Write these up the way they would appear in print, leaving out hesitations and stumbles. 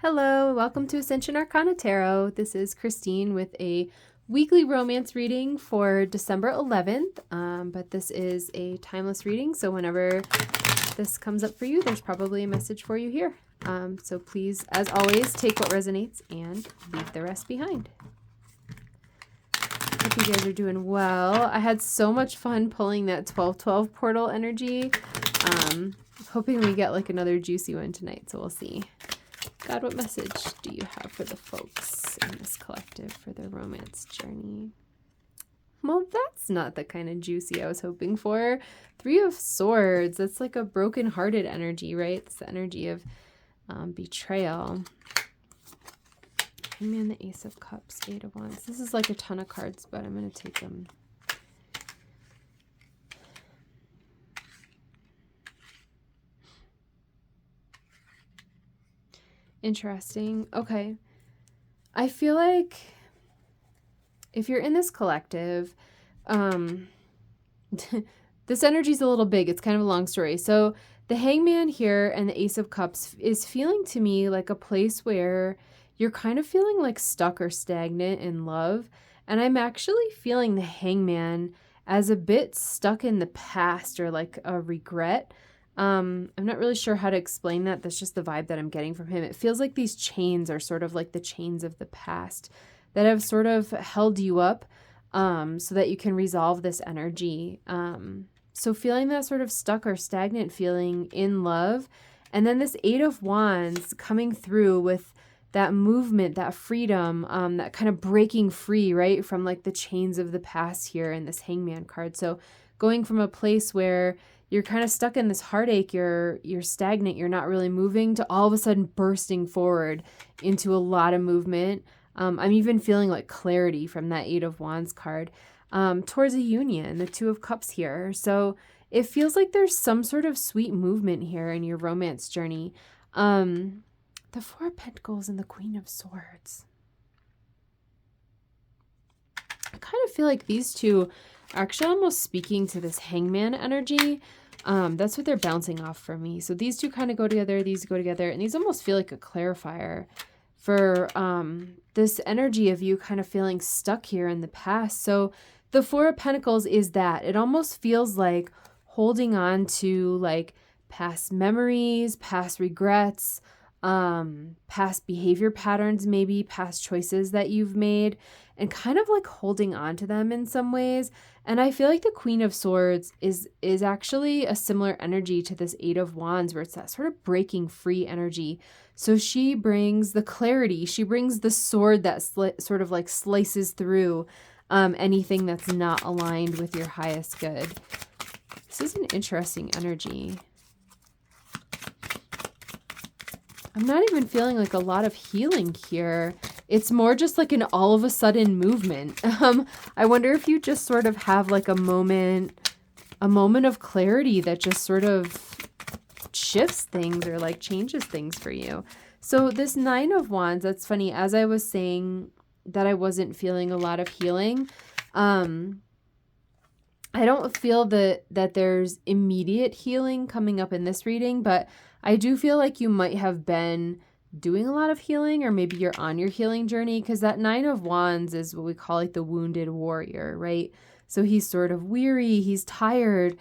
Hello, welcome to Ascension Arcana Tarot. This is Christine with a weekly romance reading for December 11th, but this is a timeless reading, so whenever this comes up for you, there's probably a message for you here. So please, as always, take what resonates and leave the rest behind. Hope you guys are doing well. I had so much fun pulling that 12-12 portal energy. Hoping we get like another juicy one tonight, so we'll see. God, what message do you have for the folks in this collective for their romance journey? Well, that's not the kind of juicy I was hoping for. 3 of Swords, that's like a broken-hearted energy, right? It's the energy of betrayal. And man, the Ace of Cups, 8 of Wands. This is like a ton of cards, but I'm going to take them. Interesting. Okay. I feel like if you're in this collective, this energy is a little big. It's kind of a long story. So the Hangman here and the Ace of Cups is feeling to me like a place where you're kind of feeling like stuck or stagnant in love. And I'm actually feeling the Hangman as a bit stuck in the past or like a regret. I'm not really sure how to explain that. That's just the vibe that I'm getting from him. It feels like these chains are sort of like the chains of the past that have sort of held you up so that you can resolve this energy. So feeling that sort of stuck or stagnant feeling in love. And then this 8 of Wands coming through with that movement, that freedom, that kind of breaking free, right, from like the chains of the past here in this Hangman card. So going from a place where you're kind of stuck in this heartache, you're stagnant, you're not really moving, to all of a sudden bursting forward into a lot of movement. I'm even feeling like clarity from that 8 of Wands card towards a union, the 2 of Cups here. So it feels like there's some sort of sweet movement here in your romance journey. The 4 of Pentacles and the Queen of Swords. I kind of feel like these two are actually almost speaking to this Hangman energy. That's what they're bouncing off for me. So these two kind of go together, these go together, and these almost feel like a clarifier for this energy of you kind of feeling stuck here in the past. So the 4 of Pentacles is that. It almost feels like holding on to like past memories, past regrets, past behavior patterns, maybe past choices that you've made, and kind of like holding on to them in some ways. And I feel like the Queen of Swords is actually a similar energy to this 8 of Wands, where it's that sort of breaking free energy. So she brings the clarity, she brings the sword that sort of like slices through anything that's not aligned with your highest good. This is an interesting energy. I'm not even feeling like a lot of healing here. It's more just like an all of a sudden movement. I wonder if you just sort of have like a moment of clarity that just sort of shifts things or like changes things for you. So this 9 of Wands, that's funny. As I was saying that I wasn't feeling a lot of healing, I don't feel that there's immediate healing coming up in this reading, but I do feel like you might have been doing a lot of healing, or maybe you're on your healing journey, because that 9 of Wands is what we call like the wounded warrior, right? So he's sort of weary, he's tired,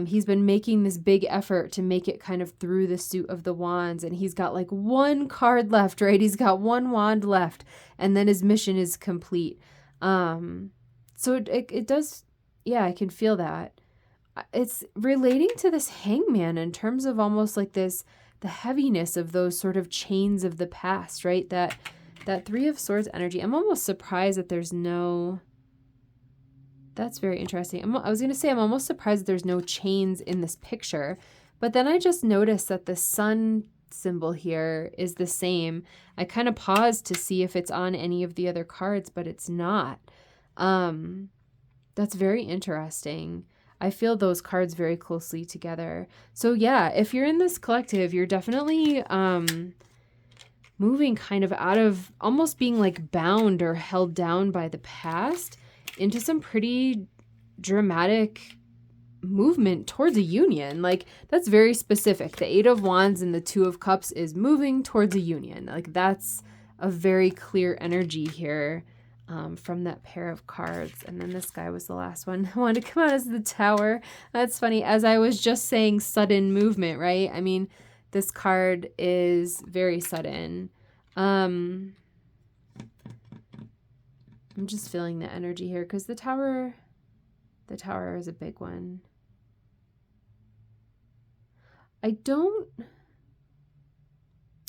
he's been making this big effort to make it kind of through the suit of the wands, and he's got like 1 card left, right? He's got 1 wand left, and then his mission is complete. So it does, yeah, I can feel that. It's relating to this Hangman in terms of almost like this, the heaviness of those sort of chains of the past, right? That 3 of Swords energy. I'm almost surprised that there's no, that's very interesting. I was going to say, I'm almost surprised that there's no chains in this picture, but then I just noticed that the sun symbol here is the same. I kind of paused to see if it's on any of the other cards, but it's not. That's very interesting. I feel those cards very closely together. So yeah, if you're in this collective, you're definitely moving kind of out of almost being like bound or held down by the past into some pretty dramatic movement towards a union. Like, that's very specific. The Eight of Wands and the Two of Cups is moving towards a union. Like, that's a very clear energy here from that pair of cards. And then this guy was the last one. I wanted to come out as the Tower. That's funny. As I was just saying, sudden movement, right? I mean, this card is very sudden. I'm just feeling the energy here because the Tower is a big one.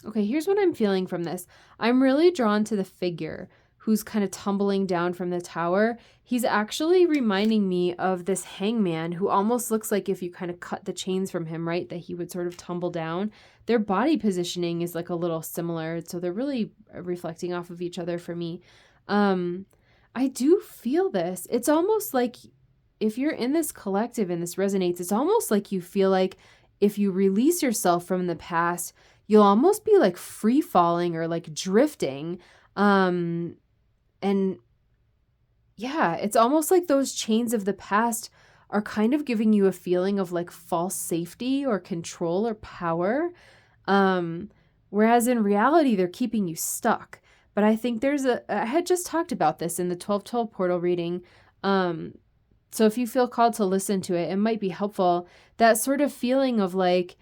Okay, here's what I'm feeling from this. I'm really drawn to the figure who's kind of tumbling down from the tower. He's actually reminding me of this hangman who almost looks like if you kind of cut the chains from him, right, that he would sort of tumble down. Their body positioning is like a little similar, so they're really reflecting off of each other for me. I do feel this. It's almost like if you're in this collective and this resonates, it's almost like you feel like if you release yourself from the past, you'll almost be like free falling or like drifting. And yeah, it's almost like those chains of the past are kind of giving you a feeling of like false safety or control or power. Whereas in reality, they're keeping you stuck. But I think I had just talked about this in the 12/12 portal reading. So if you feel called to listen to it, it might be helpful. That sort of feeling of like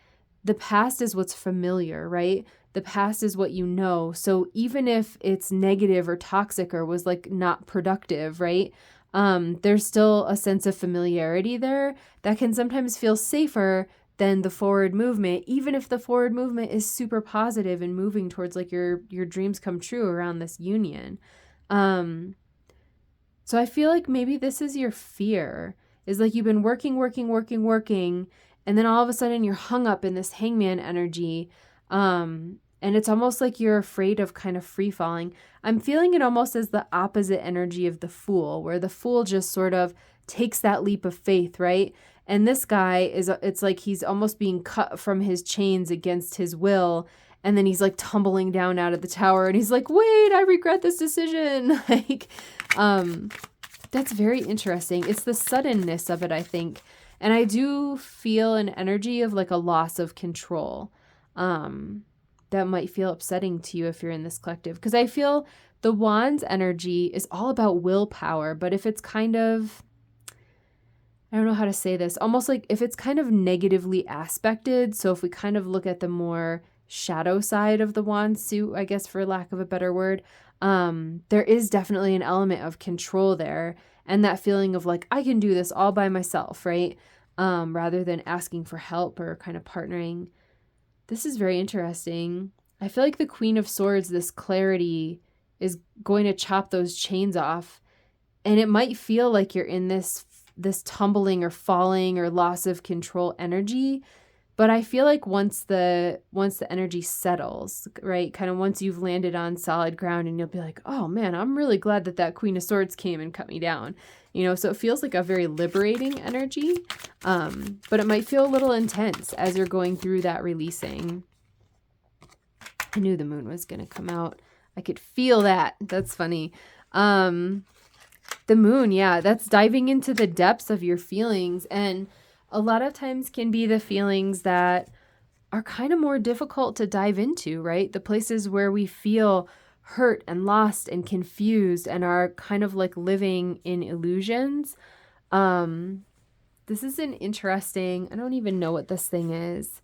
the past is what's familiar, right? The past is what you know. So even if it's negative or toxic or was like not productive, right? There's still a sense of familiarity there that can sometimes feel safer than the forward movement, even if the forward movement is super positive and moving towards like your dreams come true around this union. So I feel like maybe this is your fear, is like you've been working, and then all of a sudden you're hung up in this hangman energy. And it's almost like you're afraid of kind of free falling. I'm feeling it almost as the opposite energy of the Fool, where the Fool just sort of takes that leap of faith, right? And this guy it's like he's almost being cut from his chains against his will. And then he's like tumbling down out of the tower and he's like, wait, I regret this decision. Like, that's very interesting. It's the suddenness of it, I think. And I do feel an energy of like a loss of control. That might feel upsetting to you if you're in this collective. Because I feel the Wands energy is all about willpower. But if it's kind of, I don't know how to say this, almost like if it's kind of negatively aspected. So if we kind of look at the more shadow side of the wand suit, I guess for lack of a better word, there is definitely an element of control there. And that feeling of like, I can do this all by myself, right? Rather than asking for help or kind of partnering. This is very interesting. I feel like the Queen of Swords, this clarity, is going to chop those chains off. And it might feel like you're in this tumbling or falling or loss of control energy. But I feel like once the energy settles, right, kind of once you've landed on solid ground and you'll be like, oh man, I'm really glad that Queen of Swords came and cut me down. You know, so it feels like a very liberating energy, but it might feel a little intense as you're going through that releasing. I knew the moon was going to come out. I could feel that. That's funny. The moon, yeah, that's diving into the depths of your feelings, and a lot of times can be the feelings that are kind of more difficult to dive into, right? The places where we feel hurt and lost and confused and are kind of like living in illusions. This is an interesting, I don't even know what this thing is.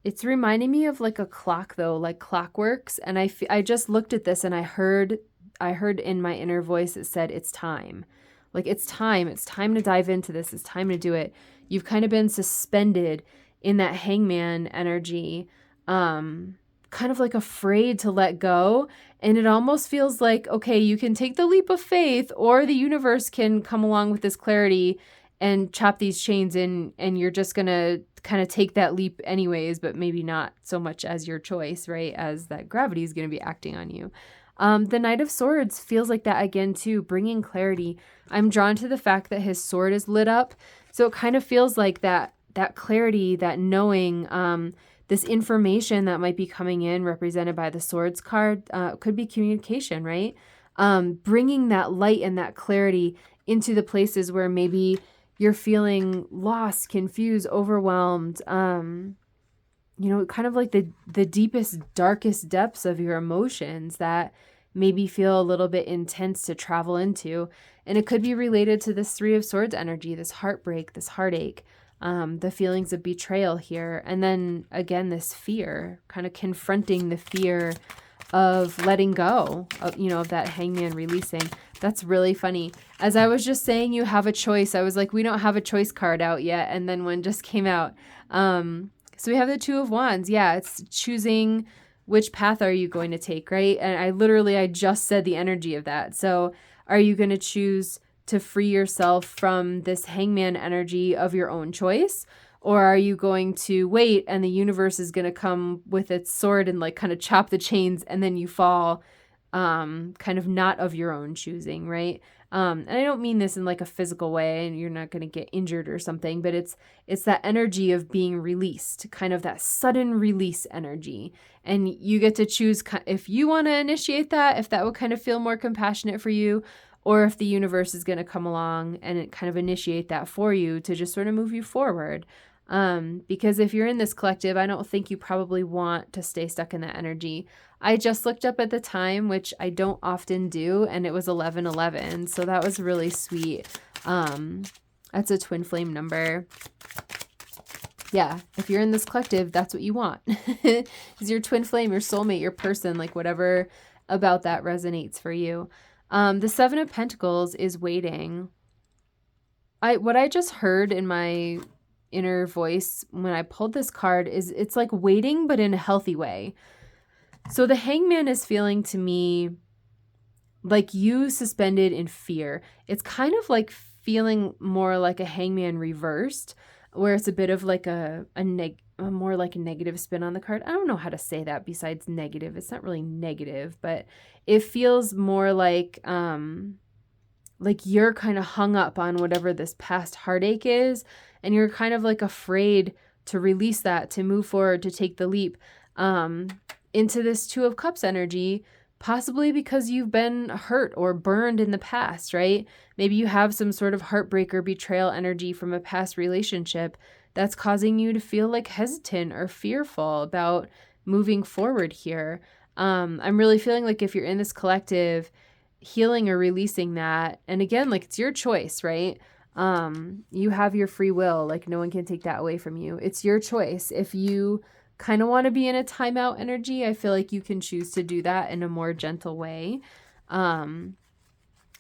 It's reminding me of like a clock though, like clockworks. And I just looked at this and I heard in my inner voice, it said, it's time. Like it's time to dive into this. It's time to do it. You've kind of been suspended in that hangman energy, kind of like afraid to let go. And it almost feels like, okay, you can take the leap of faith, or the universe can come along with this clarity and chop these chains in, and you're just going to kind of take that leap anyways, but maybe not so much as your choice, right? As that gravity is going to be acting on you. The Knight of Swords feels like that again too, bringing clarity. I'm drawn to the fact that his sword is lit up. So it kind of feels like that clarity, that knowing, this information that might be coming in represented by the Swords card, could be communication, right? Bringing that light and that clarity into the places where maybe you're feeling lost, confused, overwhelmed, kind of like the deepest, darkest depths of your emotions that maybe feel a little bit intense to travel into. And it could be related to this Three of Swords energy, this heartbreak, this heartache, the feelings of betrayal here. And then again, this fear, kind of confronting the fear of letting go of that hangman releasing. That's really funny. As I was just saying, you have a choice. I was like, we don't have a choice card out yet. And then one just came out. So we have the Two of Wands. Yeah, it's choosing which path are you going to take, right? And I just said the energy of that. So are you going to choose to free yourself from this hangman energy of your own choice? Or are you going to wait and the universe is going to come with its sword and like kind of chop the chains and then you fall kind of not of your own choosing, right? And I don't mean this in like a physical way and you're not going to get injured or something, but it's that energy of being released, kind of that sudden release energy. And you get to choose if you want to initiate that, if that would kind of feel more compassionate for you, or if the universe is going to come along and it kind of initiate that for you to just sort of move you forward. Because if you're in this collective, I don't think you probably want to stay stuck in that energy. I just looked up at the time, which I don't often do, and it was 11:11. So that was really sweet. That's a twin flame number. Yeah, if you're in this collective, that's what you want. Is your twin flame, your soulmate, your person, like whatever about that resonates for you. The Seven of Pentacles is waiting. What I just heard in my inner voice when I pulled this card is it's like waiting, but in a healthy way. So the hangman is feeling to me like you suspended in fear. It's kind of like feeling more like a hangman reversed, where it's a bit of like a more like a negative spin on the card. I don't know how to say that besides negative. It's not really negative, but it feels more like you're kind of hung up on whatever this past heartache is, and you're kind of like afraid to release that, to move forward, to take the leap into this Two of Cups energy, possibly because you've been hurt or burned in the past, right? Maybe you have some sort of heartbreak or betrayal energy from a past relationship that's causing you to feel like hesitant or fearful about moving forward here. I'm really feeling like if you're in this collective, healing or releasing that, and again, like it's your choice, right? You have your free will, like no one can take that away from you. It's your choice. If you kind of want to be in a timeout energy, I feel like you can choose to do that in a more gentle way. And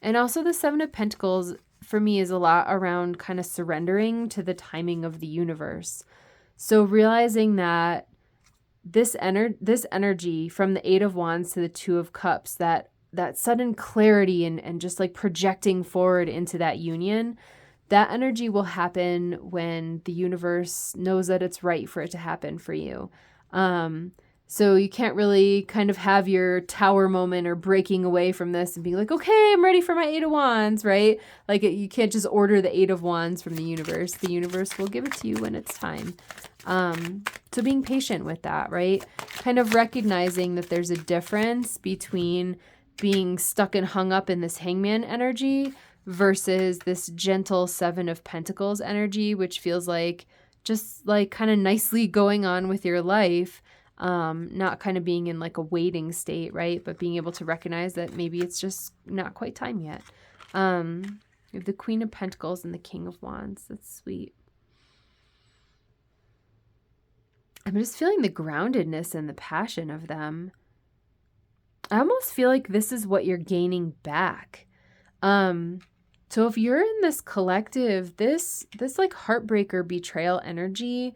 also the Seven of Pentacles for me is a lot around kind of surrendering to the timing of the universe. So realizing that this energy from the Eight of Wands to the Two of Cups, that sudden clarity and just like projecting forward into that union, that energy will happen when the universe knows that it's right for it to happen for you. So you can't really kind of have your tower moment or breaking away from this and be like, okay, I'm ready for my Eight of Wands, right? Like you can't just order the Eight of Wands from the universe. The universe will give it to you when it's time. So being patient with that, right? Kind of recognizing that there's a difference between being stuck and hung up in this hangman energy versus this gentle Seven of Pentacles energy, which feels like just like kind of nicely going on with your life. Not kind of being in like a waiting state, right? But being able to recognize that maybe it's just not quite time yet. You have the Queen of Pentacles and the King of Wands. That's sweet. I'm just feeling the groundedness and the passion of them. I almost feel like this is what you're gaining back. So if you're in this collective, this like heartbreak or betrayal energy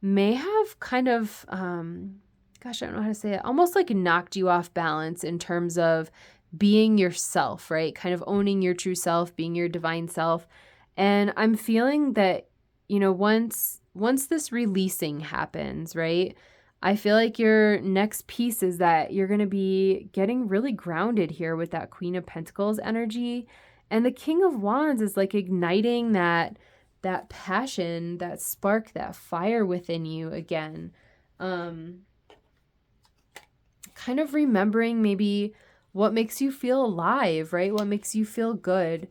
may have kind of, gosh, I don't know how to say it, almost like knocked you off balance in terms of being yourself, right? Kind of owning your true self, being your divine self. And I'm feeling that, once this releasing happens, right? I feel like your next piece is that you're going to be getting really grounded here with that Queen of Pentacles energy. And the King of Wands is like igniting that passion, that spark, that fire within you again. Kind of remembering maybe what makes you feel alive, right? What makes you feel good.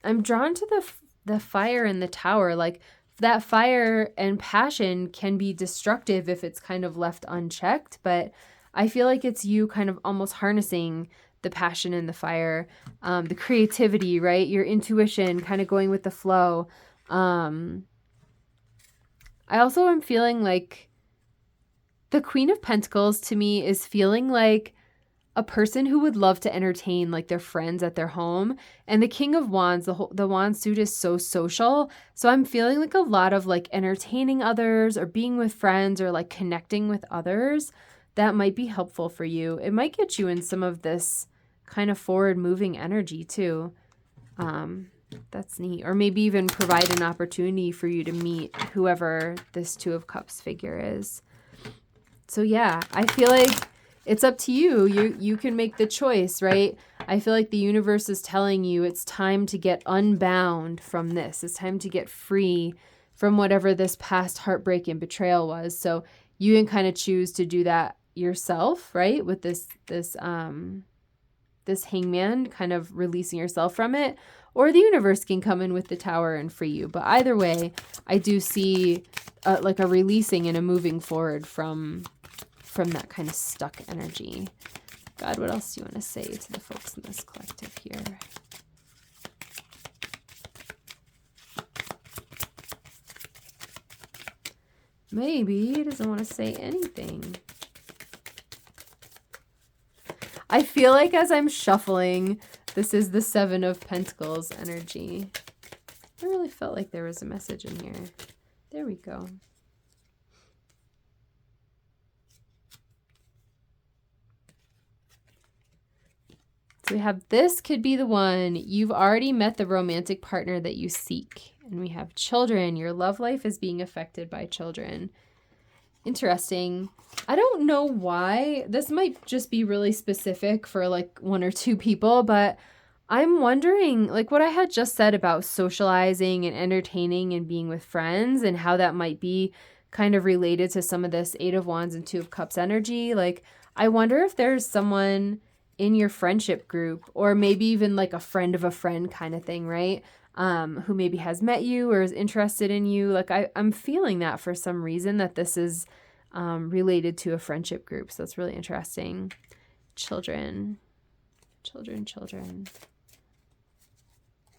I'm drawn to the fire in the tower. Like that fire and passion can be destructive if it's kind of left unchecked, but I feel like it's you kind of almost harnessing the passion and the fire, the creativity, right? Your intuition, kind of going with the flow. I also am feeling like the Queen of Pentacles to me is feeling like a person who would love to entertain like their friends at their home. And the King of Wands, the wand suit is so social. So I'm feeling like a lot of like entertaining others or being with friends or like connecting with others. That might be helpful for you. It might get you in some of this kind of forward moving energy too. That's neat. Or maybe even provide an opportunity for you to meet whoever this Two of Cups figure is. So yeah, I feel like it's up to you. You can make the choice, right? I feel like the universe is telling you it's time to get unbound from this. It's time to get free from whatever this past heartbreak and betrayal was. So you can kind of choose to do that yourself, right? With this hangman, kind of releasing yourself from it, or the universe can come in with the tower and free you. But either way, I do see like a releasing and a moving forward from that kind of stuck energy. God, what else do you want to say to the folks in this collective here? Maybe he doesn't want to say anything. I feel like as I'm shuffling, this is the Seven of Pentacles energy. I really felt like there was a message in here. There we go. So we have this could be the one. You've already met the romantic partner that you seek. And we have children. Your love life is being affected by children. Interesting. I don't know why. This might just be really specific for like one or two people, but I'm wondering like what I had just said about socializing and entertaining and being with friends and how that might be kind of related to some of this Eight of Wands and Two of Cups energy. Like, I wonder if there's someone in your friendship group or maybe even like a friend of a friend kind of thing, right? Who maybe has met you or is interested in you. Like I'm feeling that for some reason that this is related to a friendship group. So that's really interesting. Children.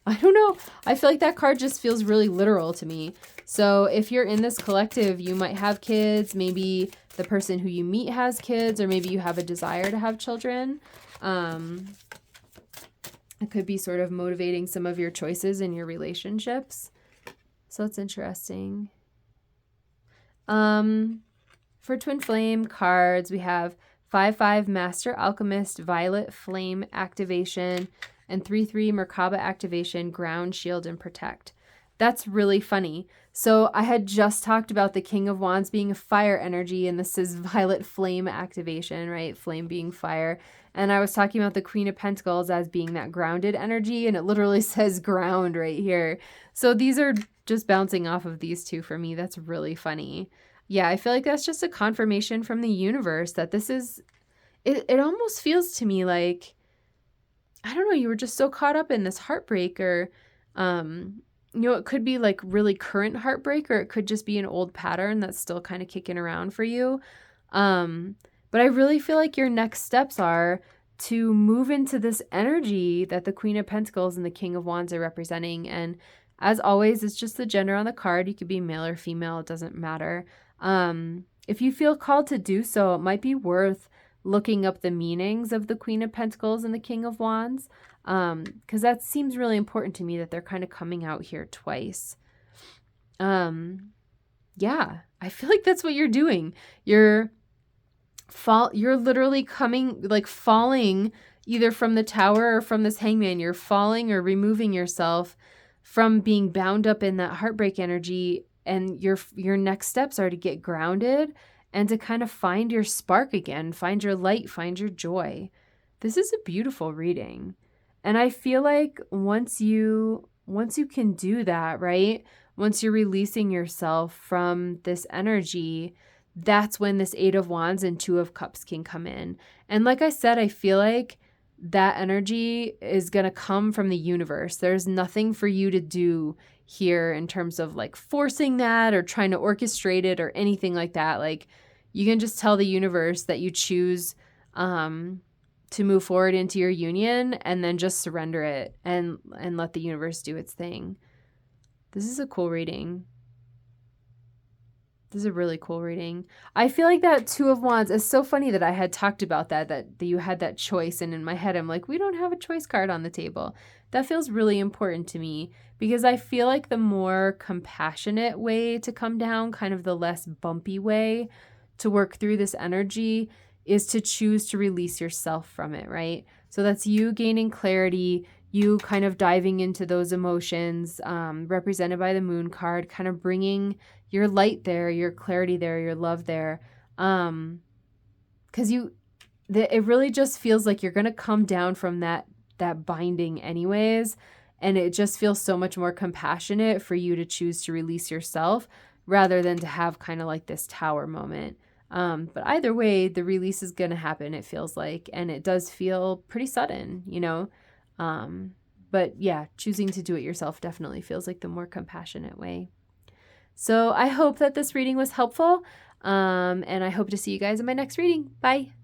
I don't know. I feel like that card just feels really literal to me. So if you're in this collective, you might have kids. Maybe the person who you meet has kids, or maybe you have a desire to have children. It could be sort of motivating some of your choices in your relationships. So it's interesting. For Twin Flame cards, we have 5/5 Master Alchemist Violet Flame activation and 3/3 Merkaba activation, Ground, Shield, and Protect. That's really funny. So I had just talked about the King of Wands being a fire energy, and this is Violet Flame activation, right? Flame being fire. And I was talking about the Queen of Pentacles as being that grounded energy, and it literally says ground right here. So these are just bouncing off of these two for me. That's really funny. Yeah, I feel like that's just a confirmation from the universe that this is, it almost feels to me like, I don't know, you were just so caught up in this heartbreak, or, it could be like really current heartbreak, or it could just be an old pattern that's still kind of kicking around for you. But I really feel like your next steps are to move into this energy that the Queen of Pentacles and the King of Wands are representing. And as always, it's just the gender on the card. You could be male or female. It doesn't matter. If you feel called to do so, it might be worth looking up the meanings of the Queen of Pentacles and the King of Wands, because that seems really important to me that they're kind of coming out here twice. Yeah, I feel like that's what you're doing. You're literally falling either from the tower or from this hangman. You're falling or removing yourself from being bound up in that heartbreak energy, and your next steps are to get grounded and to kind of find your spark again, find your light, find your joy. This is a beautiful reading. And I feel like once you can do that, right? Once you're releasing yourself from this energy, that's when this Eight of Wands and Two of Cups can come in. And like I said, I feel like that energy is going to come from the universe. There's nothing for you to do here in terms of like forcing that or trying to orchestrate it or anything like that. Like, you can just tell the universe that you choose to move forward into your union, and then just surrender it and let the universe do its thing. This is a cool reading. This is a really cool reading. I feel like that Two of Wands is so funny that I had talked about that you had that choice. And in my head, I'm like, we don't have a choice card on the table. That feels really important to me because I feel like the more compassionate way to come down, kind of the less bumpy way to work through this energy, is to choose to release yourself from it, right? So that's you gaining clarity, you kind of diving into those emotions, represented by the Moon card, kind of bringing your light there, your clarity there, your love there. Because it really just feels like you're going to come down from that binding anyways. And it just feels so much more compassionate for you to choose to release yourself rather than to have kind of like this tower moment. But either way, the release is going to happen, it feels like, and it does feel pretty sudden, you know? But yeah, choosing to do it yourself definitely feels like the more compassionate way. So I hope that this reading was helpful, and I hope to see you guys in my next reading. Bye.